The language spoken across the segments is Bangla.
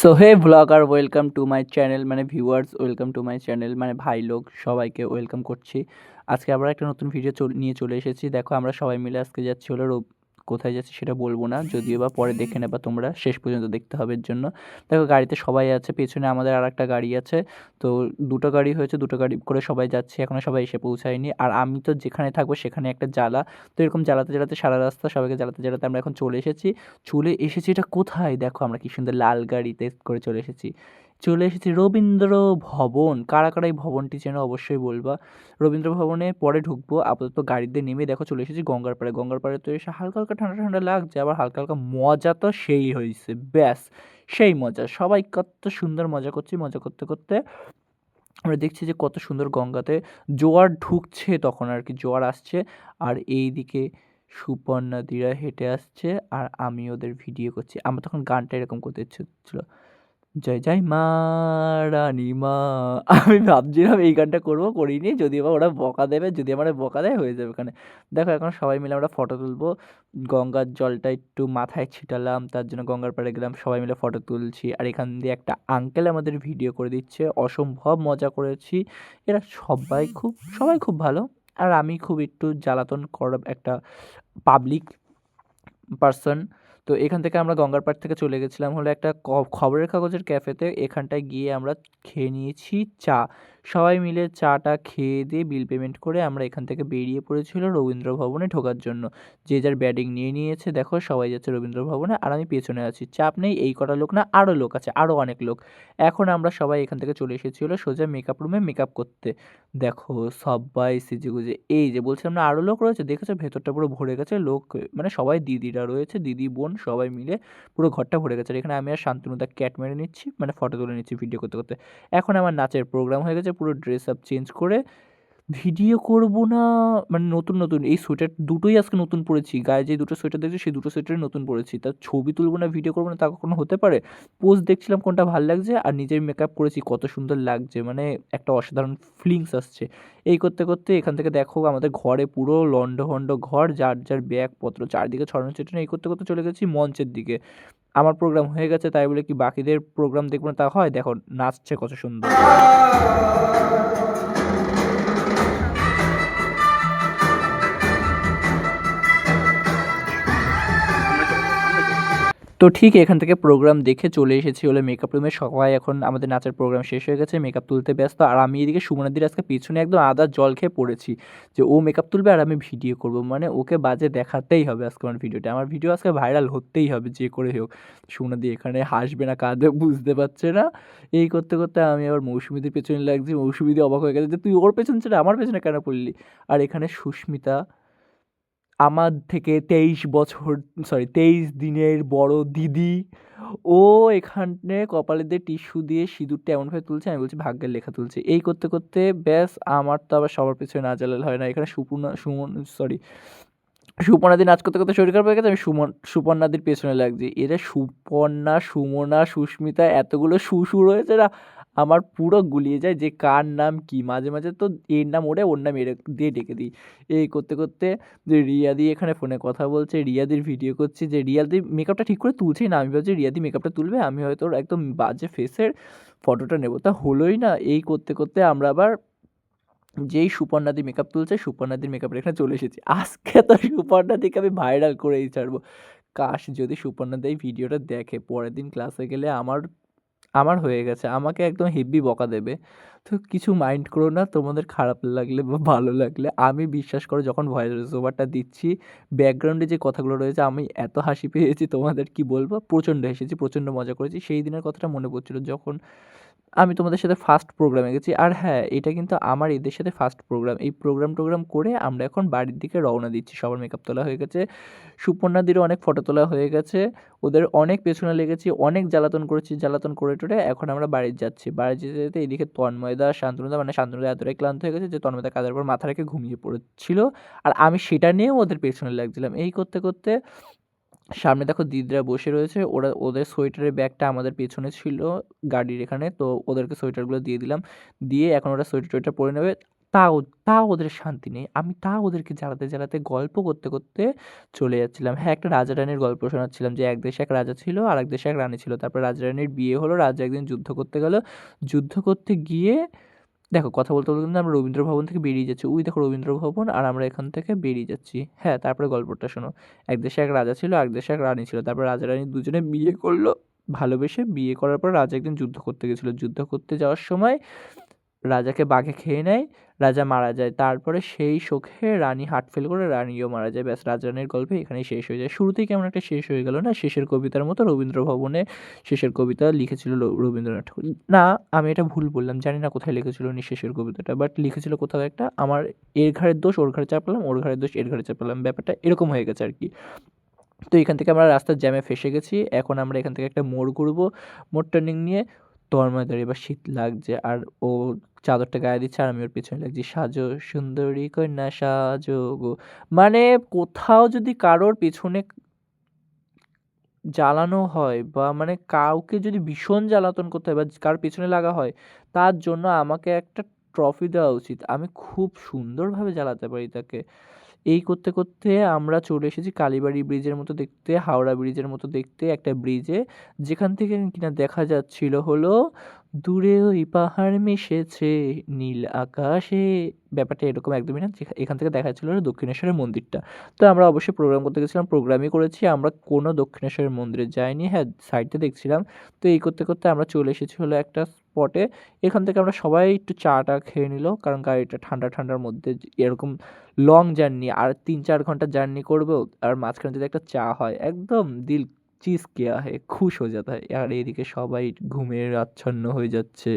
So hey blogger welcome to my channel মানে viewers welcome to my channel মানে ভাই লোক সবাইকে ওয়েলকাম করছি। আজকে আবার একটা নতুন ভিডিও নিয়ে চলে এসেছি। দেখো আমরা সবাই মিলে আজকে যাচ্ছি হলো কোথায় যাচ্ছি সেটা বলবো না, যদিও বা পরে দেখে নেবা, তোমরা শেষ পর্যন্ত দেখতে হবে এর জন্য। দেখো গাড়িতে সবাই আছে, পেছনে আমাদের আর একটা গাড়ি আছে। তো দুটো গাড়ি হয়েছে, দুটো গাড়ি করে সবাই যাচ্ছে, এখনও সবাই এসে পৌঁছায়নি। আর আমি তো যেখানে থাকবো সেখানে একটা জ্বালা। তো এরকম জ্বালাতে জ্বালাতে সারা রাস্তা সবাইকে জ্বালাতে জ্বালাতে আমরা এখন চলে এসেছি এটা কোথায়, দেখো আমরা কি সুন্দর লাল গাড়িতে করে চলে এসেছি রবীন্দ্র ভবন। কারা কারা এই ভবনটি চেনো অবশ্যই বলবা। রবীন্দ্র ভবনে পরে ঢুকবো, আপাতত গাড়িতে নেমে দেখো চলে এসেছি গঙ্গার পাড়ে। গঙ্গার পাড়ে তো এসে হালকা হালকা ঠান্ডা ঠান্ডা লাগছে, আবার হালকা হালকা মজা তো সেই হয়েছে, ব্যাস সেই মজা। সবাই কত সুন্দর মজা করছি, মজা করতে করতে আমরা দেখছি যে কত সুন্দর গঙ্গাতে জোয়ার ঢুকছে, তখন আর কি জোয়ার আসছে। আর এইদিকে সুপর্ণাদিরা হেঁটে আসছে আর আমি ওদের ভিডিও করছি। আমার তখন গানটা এরকম করতে ইচ্ছে হচ্ছিল, জয় জয় মা রানী মা। আমি ভাবছিলাম এই গানটা করবো, করিনি, যদি বা ওরা বকা দেবে, যদি আমার বকা দেয় হয়ে যাবে ওখানে। দেখো এখন সবাই মিলে আমরা ফটো তুলবো, গঙ্গার জলটা একটু মাথায় ছিটালাম, তার জন্য গঙ্গার পাড়ে গেলাম, সবাই মিলে ফটো তুলছি। আর এখান দিয়ে একটা আঙ্কেল আমাদের ভিডিও করে দিচ্ছে, অসম্ভব মজা করেছি। এরা সবাই খুব ভালো। আর আমি খুব একটু জ্বালাতন করা একটা পাবলিক পার্সন। তো এখান থেকে আমরা গঙ্গার পাড় থেকে চলে গেছিলাম হলো একটা খবরের কাগজের ক্যাফেতে। এখানটায় গিয়ে আমরা খেয়ে নিয়েছি চা। সবাই মিলে চাটা খেয়ে দিয়ে বিল পেমেন্ট করে আমরা এখান থেকে বেরিয়ে পড়েছিল রবীন্দ্র ভবনে ঢোকার জন্য। যে যার ব্যাডিং নিয়ে নিয়েছে, দেখো সবাই যাচ্ছে রবীন্দ্র ভবনে আর আমি পেছনে আছি। চাপ নেই, এই কটা লোক না, আরও লোক আছে, আরও অনেক লোক। এখন আমরা সবাই এখান থেকে চলে এসেছিল সোজা মেকআপ রুমে মেকআপ করতে। দেখো সবাই সেজেগুজে, এই যে বলছিলাম না আরও লোক রয়েছে, দেখেছো ভেতরটা পুরো ভরে গেছে লোক, মানে সবাই দিদিরা রয়েছে, দিদি বোন সবাই মিলে পুরো ঘরটা ভরে গেছে। আর এখানে আমি আর শান্তনুদা ক্যাট মেরে নিচ্ছি, মানে ফটো তুলে নিচ্ছি ভিডিও করতে করতে। এখন আমার নাচের প্রোগ্রাম হয়ে গেছে, পুরো ড্রেস আপ চেঞ্জ করে ভিডিও করব না, মানে নতুন নতুন এই সোয়েটার দুটোই আজকে নতুন পরেছি, গায়ে যে দুটো সোয়েটার দেখছি সেই দুটো সোয়েটারই নতুন পরেছি, তার ছবি তুলবো না ভিডিও করবো না তা কখনো হতে পারে? পোজ দেখছিলাম কোনটা ভালো লাগছে আর নিজের মেকআপ করেছি কত সুন্দর লাগছে, মানে একটা অসাধারণ ফিলিংস আসছে। এই করতে করতে এখান থেকে দেখো আমাদের ঘরে পুরো লন্ডভন্ড ঘর, যার যার ব্যাগপত্র চারদিকে ছড়ানো ছিটানো। এই করতে করতে চলে গেছি মঞ্চের দিকে। আমার প্রোগ্রাম হয়ে গেছে তাই বলে কি বাকিদের প্রোগ্রাম দেখবো না তা হয়? দেখো নাচছে কত সুন্দর। তো ঠিক এখান থেকে প্রোগ্রাম দেখে চলে এসেছি হলো মেকআপ রুমে। সবাই এখন আমাদের নাচের প্রোগ্রাম শেষ হয়ে গেছে, মেকআপ তুলতে ব্যস্ত। আর আমি এদিকে সুমনাদির আজকে পিছনে একদম আদা জল খেয়ে পড়েছি যে ও মেকআপ তুলবে আর আমি ভিডিও করব, মানে ওকে বাজে দেখাতেই হবে আজকে আমার ভিডিওটা। আমার ভিডিও আজকে ভাইরাল হতেই হবে যে করে হোক। সুমনাদি এখানে হাসবে না কাঁদবে বুঝতে পারছে না। এই করতে করতে আমি আবার মৌসুমিদির পেছনে লাগছি, মৌসুমিদি অবাক হয়ে গেছে যে তুই ওর পেছনে ছেড়ে আমার পেছনে কেন পড়লি। আর এখানে সুস্মিতা আমার থেকে 23 বছর, সরি 23 দিনের বড় দিদি, ও এখানে কপালে দিয়ে টিস্যু দিয়ে সিঁদুরটা এমনভাবে তুলছে, আমি বলছি ভাগ্যের লেখা তুলছে। এই করতে করতে ব্যাস আমার তো আবার সবার পেছনে না জ্বালালে হয় না। এখানে সুপর্ণাদি নাচ করতে করতে শরীর খারাপ হয়ে গেছে, আমি সুপর্ণাদির পেছনে লাগছি। এরা সুপর্ণা, সুমনা, সুস্মিতা এতগুলো রয়েছে না, আমার পুরো গুলিয়ে যায় যে কার নাম কি। মাঝে মাঝে তো এর নাম ওরে, ওর নাম এর দিয়ে ডেকে দিই। এই করতে করতে যে রিয়াদি এখানে ফোনে কথা বলছে, রিয়াদির ভিডিও করছি, যে রিয়াদি মেকআপটা ঠিক করে তুলছেই না। আমি ভাবছি রিয়াদি মেকআপটা তুলবে, আমি হয়তো ওর একদম বাজে ফেসের ফটোটা নেবো, তা হলোই না। এই করতে করতে আমরা আবার যেই সুপর্ণাদি মেকআপ তুলছে, সুপর্ণাদির মেকআপের এখানে চলে এসেছি। আজকে তো সুপর্ণাদিকে আমি ভাইরাল করেই ছাড়বো। কাশ যদি সুপর্ণাদি এই ভিডিওটা দেখে, পরের দিন ক্লাসে গেলে আমার আমার হয়ে গেছে, আমাকে একদম হেব্বি বকা দেবে। তো কিছু মাইন্ড করো না, তোমাদের খারাপ লাগলে বা ভালো লাগলে। আমি বিশ্বাস করো যখন ভয়েস ওভারটা দিচ্ছি, ব্যাকগ্রাউন্ডে যে কথাগুলো রয়েছে আমি এত হাসি পেয়েছি তোমাদের কি বলবো। প্রচণ্ড হেসেছি, প্রচণ্ড মজা করেছি। সেই দিনের কথাটা মনে পড়ছিল যখন আমি তোমাদের সাথে ফার্স্ট প্রোগ্রামে গেছি। আর হ্যাঁ, এটা কিন্তু আমার এদের সাথে ফার্স্ট প্রোগ্রাম। এই প্রোগ্রাম করে আমরা এখন বাড়ির দিকে রওনা দিচ্ছি। সবার মেকআপ তোলা হয়ে গেছে, সুপর্ণাদিরও অনেক ফটো তোলা হয়ে গেছে, ওদের অনেক পেছনে লেগেছি, অনেক জ্বালাতন করেছি, জ্বালাতন করে টরে এখন আমরা বাড়ি যাচ্ছি। বাড়ি যেতে যেতে এদিকে তন্ময়দা, শান্তনুদা, মানে শান্তনুদা এতটাই ক্লান্ত হয়ে গেছে যে তন্ময়দা কাঁধের উপর মাথা রেখে ঘুমিয়ে পড়েছিল। আর আমি সেটা নিয়েও ওদের পেছনে লাগছিলাম। এই করতে করতে সামনে দেখো দিদিরা বসে রয়েছে, ওরা ওদের সোয়েটারের ব্যাগটা আমাদের পেছনে ছিল গাড়ির এখানে, তো ওদেরকে সোয়েটারগুলো দিয়ে দিলাম। দিয়ে এখন ওরা সোয়েটার টোয়েটার পরে নেবে। তাও তাও ওদের শান্তি নেই। আমি তাও ওদেরকে জ্বালাতে গল্প করতে চলে যাচ্ছিলাম। হ্যাঁ, একটা রাজা রানীর গল্প শোনাচ্ছিলাম যে এক দেশে এক রাজা ছিল, আরেক দেশে এক রানী ছিল। তারপর রাজা রানীর বিয়ে হলো। রাজা একদিন যুদ্ধ করতে গেল। যুদ্ধ করতে গিয়ে দেখো কথা বলতে কিন্তু আমরা রবীন্দ্র ভবন থেকে বেরিয়ে যাচ্ছি। ওই দেখো রবীন্দ্র ভবন আর আমরা এখান থেকে বেরিয়ে যাচ্ছি। হ্যাঁ, তারপরে গল্পটা শোনো। এক দেশে এক রাজা ছিল, এক দেশে এক রানী ছিল। তারপর রাজা রানী দুজনে বিয়ে করল। ভালোবেসে বিয়ে করার পর রাজা একদিন যুদ্ধ করতে গেছিল। যুদ্ধ করতে যাওয়ার সময় রাজাকে বাঘে খেয়ে নেয়। রাজা মারা যায়। তারপরে সেই শোকে রানী হার্ট ফেল করে রানীও মারা যায়। ব্যাস, রাজা রানীর গল্প এখানেই শেষ হয়ে যায়। শুরুতেই কেমন একটা শেষ হয়ে গেল না? শেষের কবিতার মতো রবীন্দ্র ভবনে শেষের কবিতা লিখেছিল রবীন্দ্রনাথ ঠাকুর। না, আমি এটা ভুল বললাম। জানি না কোথায় লিখেছিল উনি শেষের কবিতাটা। বাট লিখেছিল কোথাও একটা, আমার এর ঘাড়ের দোষ ওর ঘাড়ে চাপালাম, ওর ঘাড়ের দোষ এর ঘাড়ে চাপালাম। ব্যাপারটা এরকম হয়ে গেছে আরকি। তো এখান থেকে আমরা রাস্তার জ্যামে ফেঁসে গেছি। এখন আমরা এখান থেকে একটা মোড় ঘুরবো। মোড় টার্নিং নিয়ে তন্ময়দের এবার শীত লাগছে। আর ও চাদরটা গায়ে দিচ্ছে আর আমি ওর পেছনে লাগছি। সাজো সুন্দরী কন্যা সাজো গো। মানে কোথাও যদি কারোর পেছনে জ্বালানো হয় বা মানে কাউকে যদি ভীষণ জ্বালাতন করতে হয় বা কারোর পেছনে লাগা হয়, তার জন্য আমাকে একটা ট্রফি দেওয়া উচিত। আমি খুব সুন্দরভাবে জ্বালাতে পারি তাকে। এই করতে আমরা চলে এসেছি কালীবাড়ি ব্রিজের মতো দেখতে, হাওড়া ব্রিজের মতো দেখতে একটা ব্রিজে, যেখান থেকে কিনা দেখা যাচ্ছিল হলো দূরে ওই পাহাড় মিশেছে নীল আকাশে। ব্যাপারটা এরকম একদমই না। এখান থেকে দেখা যাচ্ছিল হলো দক্ষিণেশ্বরের মন্দিরটা। তো আমরা অবশ্যই প্রোগ্রাম করতে গেছিলাম, প্রোগ্রামই করেছি। আমরা কোনো দক্ষিণেশ্বরের মন্দিরে যাইনি। হ্যাঁ, সাইডে দেখছিলাম। তো এই করতে আমরা চলে এসেছি হলো একটা স্পটে। এখান থেকে আমরা সবাই একটু চা-টা খেয়ে নিল। কারণ গাড়িটা ঠান্ডার মধ্যে এরকম লং জার্নি আর ৩-৪ ঘন্টা জার্নি করবো আর মাঝখানে যদি একটা চা হয়, একদম দিল চিজ কেয়া হে, খুশ হয়ে যাতা है। আর এদিকে সবাই ঘুমে আচ্ছন্ন হয়ে যাচ্ছে।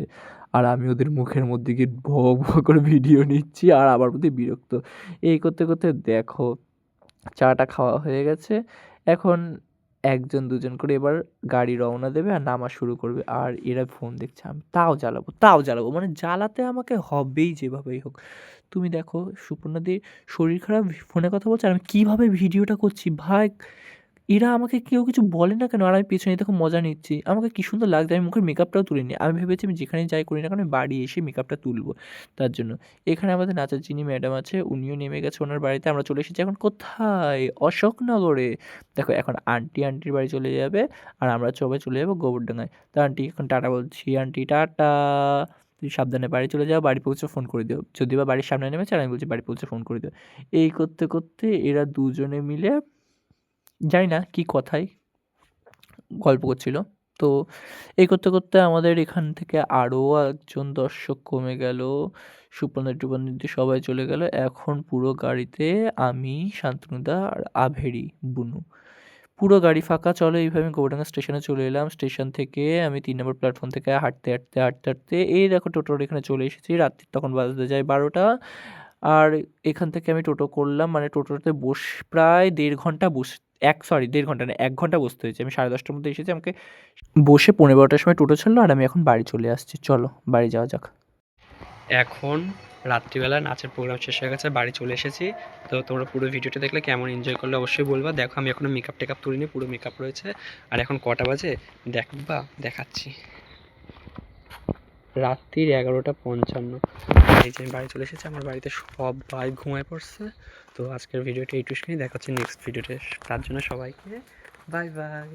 আর আমি ওদের মুখের মধ্যে গিয়ে করে ভিডিও নিচ্ছি আর আমার প্রতি বিরক্ত। এই করতে দেখো চাটা খাওয়া হয়ে গেছে। এখন ১ জন ২ জন করে এবার গাড়ি রওনা দেবে আর নামা শুরু করবে। আর এরা ফোন দেখছে। আমি তাও জ্বালাবো। মানে জ্বালাতে আমাকে হবেই যেভাবেই হোক। তুমি দেখো সুপর্ণাদির শরীর খারাপ, ফোনে কথা বলছে আর আমি কীভাবে ভিডিওটা করছি ভাই! এরা আমাকে কেউ কিছু বলে না কেন? আর আমি পেছনে দেখো মজা নিচ্ছি। আমাকে কি সুন্দর লাগছে। আমি মুখের মেকআপটাও তুলিনি। আমি ভেবেছি আমি যেখানেই যাই করি না কেন আমি বাড়ি এসে মেকআপটা তুলবো তার জন্য। এখানে আমাদের নাচার যিনি ম্যাডাম আছে উনিও নেমে গেছে ওনার বাড়িতে। আমরা চলে এসেছি এখন কোথায়? অশোকনগরে। দেখো এখন আন্টির বাড়ি চলে যাবে আর আমরা সবাই চলে যাবো গোবরডাঙ্গায়। তো আন্টি এখন টাটা বলছি। Aunty tata. তুমি সাবধানে বাড়ি চলে যাও। বাড়ি পৌঁছে ফোন করে দিও। যদি বা বাড়ির সামনে নেমেছে আর আমি বলছি বাড়ি পৌঁছে ফোন করে দিও। এই করতে এরা দুজনে মিলে জানি না কি কথায় গল্প করছিল। তো এই করতে আমাদের এখান থেকে আরও একজন দর্শক কমে গেল। সুপর্ণা-টুপর্ণাদি সবাই চলে গেল। এখন পুরো গাড়িতে আমি, শান্তনুদা আর আভেরি, বুনু। পুরো গাড়ি ফাঁকা। চলো এইভাবে আমি গোবরডাঙ্গা স্টেশনে চলে এলাম। স্টেশন থেকে আমি ৩ নম্বর প্ল্যাটফর্ম থেকে হাঁটতে এই দেখো টোটোর এখানে চলে এসেছি। রাত্রির তখন বাজতে যায় ১২টা। আর এখান থেকে আমি টোটো করলাম। মানে টোটোতে প্রায় ১.৫ ঘন্টা ১.৫ ঘন্টা না, ১ ঘন্টা বসতে হয়েছে। আমি ১০:৩০টার মধ্যে এসেছি। আমাকে বসে ১৫:১২টার সময় টোটো ছাড়লো আর আমি এখন বাড়ি চলে আসছি। চলো বাড়ি যাওয়া যাক। এখন রাত্রিবেলা নাচের প্রোগ্রাম শেষ হয়ে গেছে, বাড়ি চলে এসেছি। তো তোমরা পুরো ভিডিওটা দেখলে কেমন এনজয় করলে অবশ্যই বলবা। দেখো আমি এখনও মেকআপ তুলিনি, পুরো মেকআপ রয়েছে। আর এখন কটা বাজে দেখাচ্ছি, রাত্রির ১১:৫৫। এই যে আমি বাড়ি চলে এসেছি। আমার বাড়িতে সবাই ঘুমায় পড়ছে। তো আজকের ভিডিওটা এইটুকুই। দেখা হচ্ছে নেক্সট ভিডিওতে। তার জন্য সবাইকে বাই বাই।